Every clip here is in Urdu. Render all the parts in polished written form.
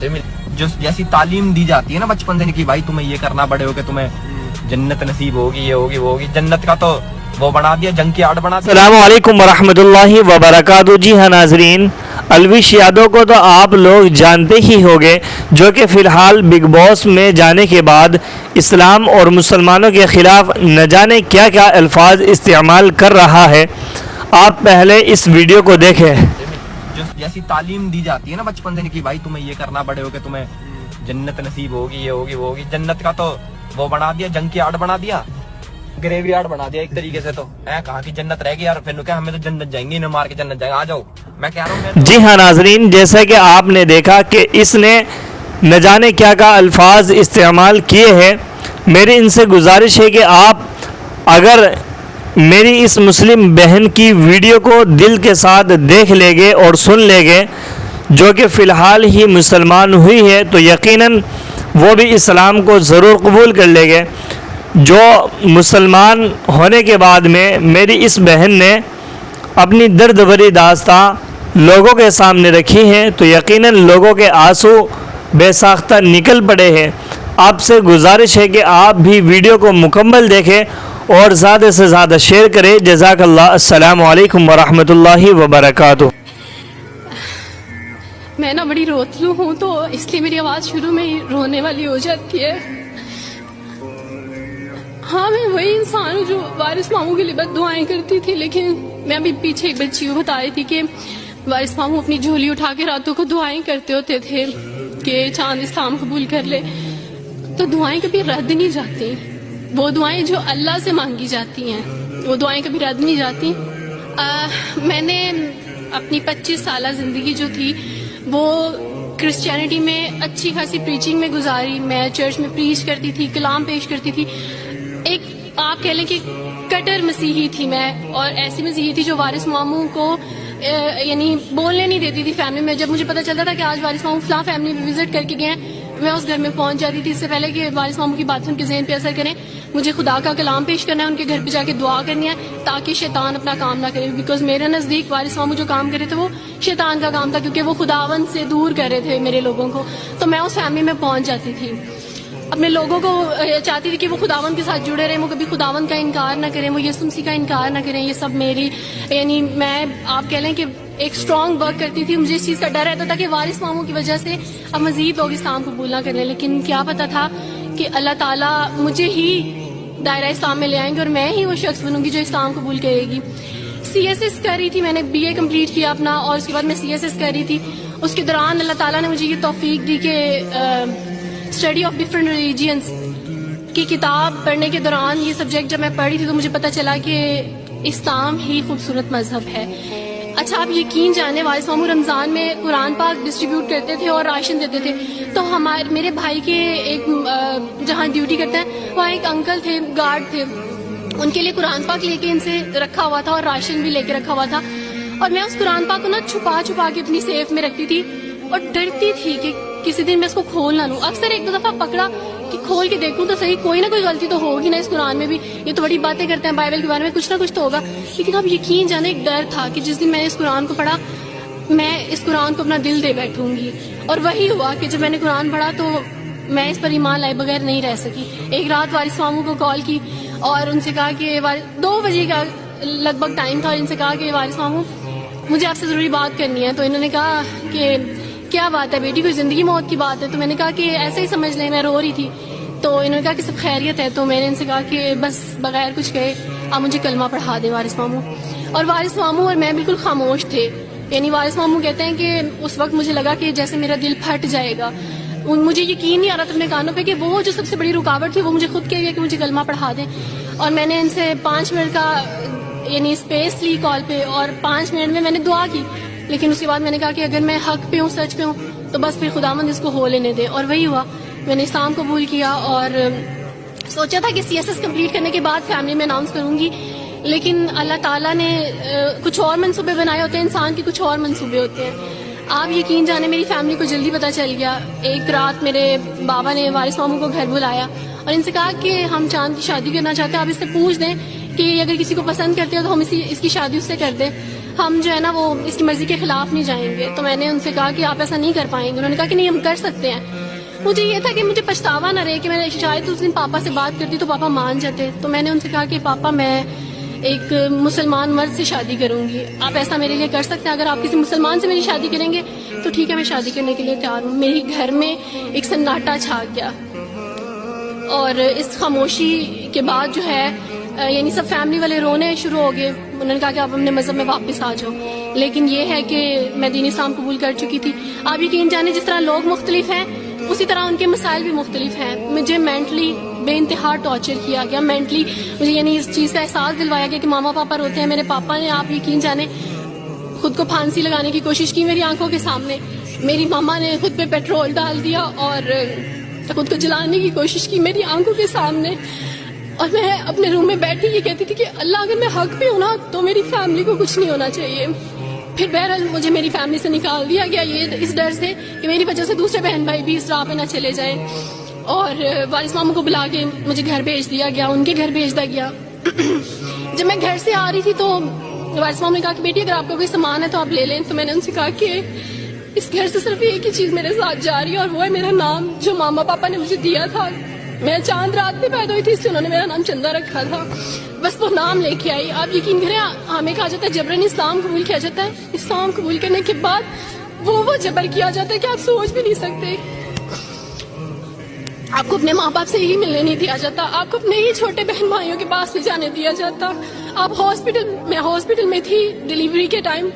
جو جیسی تعلیم دی جاتی ہے نا بچپن سے کہ بھائی تمہیں یہ کرنا بڑے ہو کہ تمہیں جنت نصیب ہوگی، یہ ہوگی وہ ہوگی، جنت کا تو وہ بنا دیا، جنگ کی آڑ بنا دیا۔ السلام علیکم ورحمۃ اللہ وبرکاتہ۔ جی ہاں ناظرین، الوش یادو کو تو آپ لوگ جانتے ہی ہوگے، جو کہ فی الحال بگ باس میں جانے کے بعد اسلام اور مسلمانوں کے خلاف نہ جانے کیا کیا الفاظ استعمال کر رہا ہے۔ آپ پہلے اس ویڈیو کو دیکھیں۔ جو جیسی تعلیم دی جاتی ہے نا بچپن سے کہ بھائی تمہیں یہ کرنا بڑے ہو کہ تمہیں جنت نصیب ہوگی، یہ ہوگی وہ ہوگی، جنت کا تو وہ بنا دیا، جنگ کی آڑ بنا دیا، گریوی آڑ بنا دیا ایک طریقے سے۔ تو کہا کہ جنت رہ گئی یار، پھر کہ ہمیں تو جنت جائیں گے، انہیں مار کے جنت جائیں گے، آ جاؤ۔ میں کہہ رہا ہوں جی ہاں ناظرین، جیسا کہ آپ نے دیکھا کہ اس نے نہ جانے کیا کیا الفاظ استعمال کیے ہیں۔ میری ان سے گزارش ہے کہ آپ اگر میری اس مسلم بہن کی ویڈیو کو دل کے ساتھ دیکھ لیں گے اور سن لیں گے، جو کہ فی الحال ہی مسلمان ہوئی ہے، تو یقیناً وہ بھی اسلام کو ضرور قبول کر لیں گے۔ جو مسلمان ہونے کے بعد میں میری اس بہن نے اپنی درد بھری داستان لوگوں کے سامنے رکھی ہے، تو یقیناً لوگوں کے آنسو بے ساختہ نکل پڑے ہیں۔ آپ سے گزارش ہے کہ آپ بھی ویڈیو کو مکمل دیکھیں اور زیادہ سے زیادہ شیئر کریں۔ جزاک اللہ۔ السلام علیکم ورحمۃ اللہ وبرکاتہ۔ میں نا بڑی روتلو ہوں، تو اس لیے میری آواز شروع میں ہی رونے والی ہو جاتی ہے۔ ہاں، میں وہی انسان ہوں جو وارث ماموں کے لیے بد دعائیں کرتی تھی، لیکن میں ابھی پیچھے ایک بچی کو بتا رہی تھی کہ وارث ماموں اپنی جھولی اٹھا کے راتوں کو دعائیں کرتے ہوتے تھے کہ چاند اسلام قبول کر لے۔ تو دعائیں کبھی رد نہیں جاتی، وہ دعائیں جو اللہ سے مانگی جاتی ہیں وہ دعائیں کبھی رد نہیں جاتی۔ میں نے اپنی 25 سالہ زندگی جو تھی وہ کرسچینٹی میں اچھی خاصی پریچنگ میں گزاری۔ میں چرچ میں پریچ کرتی تھی، کلام پیش کرتی تھی۔ ایک آپ کہہ لیں کہ کٹر مسیحی تھی میں، اور ایسی مسیحی تھی جو وارث ماموں کو یعنی بولنے نہیں دیتی تھی فیملی میں۔ جب مجھے پتا چلتا تھا کہ آج وارث ماموں فلاں فیملی میں وزٹ کر کے گئے ہیں، میں اس گھر میں پہنچ جاتی تھی۔ اس سے پہلے کہ وارث ماموں کی باتیں ان کے ذہن پہ اثر کریں، مجھے خدا کا کلام پیش کرنا ہے، ان کے گھر پہ جا کے دعا کرنی ہے تاکہ شیطان اپنا کام نہ کرے، بیکاز میرے نزدیک وارث ماموں جو کام کر رہے تھے وہ شیطان کا کام تھا، کیونکہ وہ خداوند سے دور کر رہے تھے میرے لوگوں کو۔ تو میں اس فیملی میں پہنچ جاتی تھی، اپنے لوگوں کو چاہتی تھی کہ وہ خداوند کے ساتھ جڑے رہیں، وہ کبھی خداوند کا انکار نہ کریں، وہ یسوع مسیح کا انکار نہ کریں۔ یہ سب میری یعنی میں آپ کہہ لیں کہ ایک اسٹرانگ ورک کرتی تھی۔ مجھے اس چیز کا ڈر رہتا تھا کہ وارث ماموں کی وجہ سے اب مزید لوگ اسلام قبول نہ کریں، لیکن کیا پتا تھا کہ اللہ تعالیٰ مجھے ہی دائرہ اسلام میں لے آئیں گے اور میں ہی وہ شخص بنوں گی جو اسلام قبول کرے گی۔ CSS کر رہی تھی، میں نے BA کمپلیٹ کیا اپنا، اور اس کے بعد میں CSS کر رہی تھی۔ اس کے دوران اللہ تعالیٰ نے مجھے یہ توفیق دی کہ اسٹڈی آف ڈفرینٹ ریلیجنس کی کتاب پڑھنے کے دوران یہ سبجیکٹ جب میں پڑھی تھی تو مجھے پتہ چلا کہ اسلام ہی خوبصورت مذہب ہے۔ اچھا، آپ یقین جانے وارث ماموں رمضان میں قرآن پاک ڈسٹریبیوٹ کرتے تھے اور راشن دیتے تھے، تو میرے بھائی کے ایک جہاں ڈیوٹی کرتے ہیں وہاں ایک انکل تھے، گارڈ تھے، ان کے لیے قرآن پاک لے کے ان سے رکھا ہوا تھا اور راشن بھی لے کے رکھا ہوا تھا، اور میں اس قرآن پاک کو نا چھپا چھپا کے اپنی سیف میں رکھتی تھی اور ڈرتی تھی کہ کسی دن میں اس کو کھول نہ لوں۔ اکثر ایک دو دفعہ پکڑا کہ کھول کے دیکھوں تو صحیح، کوئی نہ کوئی غلطی تو ہوگی نا اس قرآن میں بھی، یہ تو بڑی باتیں کرتے ہیں بائبل کے بارے میں، کچھ نہ کچھ تو ہوگا۔ لیکن اب یقین جانے ایک ڈر تھا کہ جس دن میں نے اس قرآن کو پڑھا میں اس قرآن کو اپنا دل دے بیٹھوں گی، اور وہی ہوا کہ جب میں نے قرآن پڑھا تو میں اس پر ایمان لائے بغیر نہیں رہ سکی۔ ایک رات وارث ماموں کو کال کی اور ان سے کہا کہ 2 بجے کا لگ بھگ ٹائم تھا، اور ان سے کہا کہ وارث ماموں مجھے آپ سے ضروری بات کرنی ہے۔ تو انہوں نے کہا کہ کیا بات ہے بیٹی، کوئی زندگی موت کی بات ہے؟ تو میں نے کہا کہ ایسے ہی سمجھ لیں، میں رو رہی تھی۔ تو انہوں نے کہا کہ سب خیریت ہے؟ تو میں نے ان سے کہا کہ بس بغیر کچھ کہے آپ مجھے کلمہ پڑھا دیں وارث ماموں۔ اور وارث ماموں اور میں بالکل خاموش تھے، یعنی وارث ماموں کہتے ہیں کہ اس وقت مجھے لگا کہ جیسے میرا دل پھٹ جائے گا، مجھے یقین نہیں آ رہا تھا اپنے کانوں پہ کہ وہ جو سب سے بڑی رکاوٹ تھی وہ مجھے خود کہہ گیا کہ مجھے کلمہ پڑھا دیں۔ اور میں نے ان سے 5 منٹ کا یعنی اسپیس لی کال پہ، اور 5 منٹ میں نے دعا کی، لیکن اس کے بعد میں نے کہا کہ اگر میں حق پہ ہوں، سچ پہ ہوں، تو بس پھر خداوند اس کو ہو لینے دے، اور وہی ہوا۔ میں نے اسلام قبول کیا اور سوچا تھا کہ CSS کمپلیٹ کرنے کے بعد فیملی میں اناؤنس کروں گی، لیکن اللہ تعالیٰ نے کچھ اور منصوبے بنائے ہوتے ہیں، انسان کے کچھ اور منصوبے ہوتے ہیں۔ آپ یقین جانے میری فیملی کو جلدی پتہ چل گیا۔ ایک رات میرے بابا نے وارث ماموں کو گھر بلایا اور ان سے کہا کہ ہم چاند کی شادی کرنا چاہتے ہیں، آپ اس سے پوچھ دیں کہ اگر کسی کو پسند کرتے ہو تو ہم اس کی شادی اس سے کر دیں۔ ہم جو ہے نا وہ اس کی مرضی کے خلاف نہیں جائیں گے. تو میں نے ان سے کہا کہ آپ ایسا نہیں کر پائیں گے. انہوں نے کہا کہ نہیں ہم کر سکتے ہیں. مجھے یہ تھا کہ مجھے پچھتاوا نہ رہے کہ میں نے شاید اس دن پاپا سے بات کرتی تو پاپا مان جاتے. تو میں نے ان سے کہا کہ پاپا میں ایک مسلمان مرد سے شادی کروں گی, آپ ایسا میرے لیے کر سکتے ہیں؟ اگر آپ کسی مسلمان سے میری شادی کریں گے تو ٹھیک ہے, میں شادی کرنے کے لیے تیار ہوں. میری گھر میں ایک سناٹا چھا گیا, اور اس خاموشی کے بعد جو ہے یعنی سب فیملی والے رونے شروع ہو گئے. انہوں نے کہا کہ آپ اپنے مذہب میں واپس آ جاؤ. لیکن یہ ہے کہ میں دین اسلام قبول کر چکی تھی. آپ یقین جانے جس طرح لوگ مختلف ہیں اسی طرح ان کے مسائل بھی مختلف ہیں. مجھے مینٹلی بے انتہا ٹارچر کیا گیا. مینٹلی مجھے یعنی اس چیز کا احساس دلوایا گیا کہ ماما پاپا روتے ہیں. میرے پاپا نے آپ یقین جانے خود کو پھانسی لگانے کی کوشش کی میری آنکھوں کے سامنے. میری ماما نے خود پہ پیٹرول ڈال دیا اور خود کو جلانے کی کوشش کی میری آنکھوں کے سامنے. اور میں اپنے روم میں بیٹھی یہ کہتی تھی کہ اللہ اگر میں حق بھی ہوں نا تو میری فیملی کو کچھ نہیں ہونا چاہیے. پھر بہرحال مجھے میری فیملی سے نکال دیا گیا یہ اس ڈر سے کہ میری وجہ سے دوسرے بہن بھائی بھی اس راہ پہ نہ چلے جائیں. اور وارث ماموں کو بلا کے مجھے گھر بھیج دیا گیا, ان کے گھر بھیج دیا گیا. جب میں گھر سے آ رہی تھی تو وارث ماموں نے کہا کہ بیٹی اگر آپ کا کوئی سامان ہے تو آپ لے لیں. تو میں نے ان سے کہا کہ اس گھر سے صرف ایک ہی چیز میرے ساتھ جا رہی ہے اور وہ ہے میرا نام جو ماما پاپا نے مجھے دیا تھا. میں چاند رات میں پیدا ہوئی تھی اس لیے انہوں نے میرا نام چندہ رکھا تھا. بس وہ نام لے کے آئی. آپ یقین کریں ہمیں کہا جاتا ہے جبرن اسلام قبول کیا جاتا ہے. اسلام قبول کرنے کے بعد وہ جبر کیا جاتا ہے کہ آپ سوچ بھی نہیں سکتے. آپ کو اپنے ماں باپ سے ہی ملنے نہیں دیا جاتا, آپ کو اپنے ہی چھوٹے بہن بھائیوں کے پاس نہیں جانے دیا جاتا. آپ ہاسپٹل میں تھی ڈیلیوری کے ٹائم.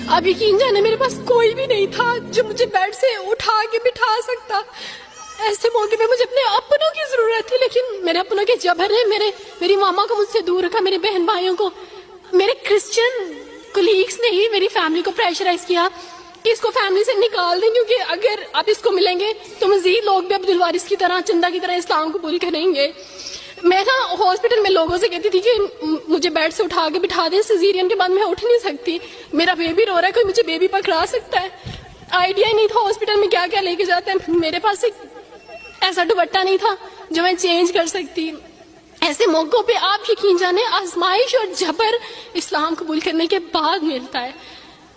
آپ یقین جانے میرے پاس کوئی بھی نہیں تھا جو مجھے بیڈ سے اٹھا کے بٹھا سکتا. ایسے موقع پہ مجھے اپنے اپنوں کی ضرورت تھی, لیکن میرے اپنوں کے جبر نے میری ماما کو مجھ سے دور رکھا. میرے بہن بھائیوں کو, میرے کرسچن کولیگس نے ہی میری فیملی کو پریشرائز کیا کہ اس کو فیملی سے نکال دیں, کیونکہ اگر آپ اس کو ملیں گے تو مزید لوگ بھی عبد الوارث کی طرح چندہ کی طرح اسلام قبول کریں گے. میں نا ہاسپٹل میں لوگوں سے کہتی تھی کہ مجھے بیڈ سے اٹھا کے بٹھا دیں, سیزیرین کے بعد میں اٹھ نہیں سکتی, میرا بیبی رو رہا ہے, کوئی مجھے بیبی پکڑا سکتا ہے. آئیڈیا ہی نہیں تھا ہاسپٹل میں کیا کیا لے کے جاتے ہیں. میرے پاس ایک ایسا دوپٹہ نہیں تھا جو میں چینج کر سکتی. ایسے موقعوں پہ آپ یقین جانے آزمائش اور جبر اسلام قبول کرنے کے بعد ملتا ہے.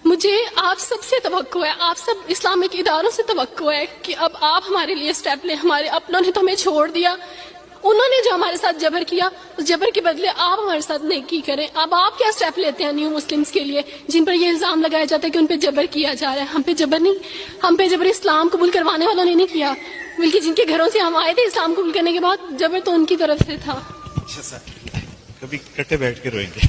مجھے آپ سب سے توقع ہے, آپ سب اسلامک اداروں سے توقع ہے کہ اب آپ ہمارے لیے سٹیپ لیں. ہمارے اپنوں نے تو ہمیں چھوڑ دیا, انہوں نے جو ہمارے ساتھ جبر کیا اس جبر کے بدلے آپ ہمارے ساتھ نیکی کریں. اب آپ کیا سٹیپ لیتے ہیں نیو مسلمز کے لیے جن پر یہ الزام لگایا جاتا ہے کہ ان پہ جبر کیا جا رہا ہے؟ ہم پہ جبر نہیں, ہم پہ جبر اسلام قبول کروانے والوں نے نہیں کیا, بلکہ جن کے گھروں سے ہم آئے تھے اسلام قبول کرنے کے بعد جبر تو ان کی طرف سے تھا. اچھا سر, کبھی کٹے بیٹھ کے روئیں گے.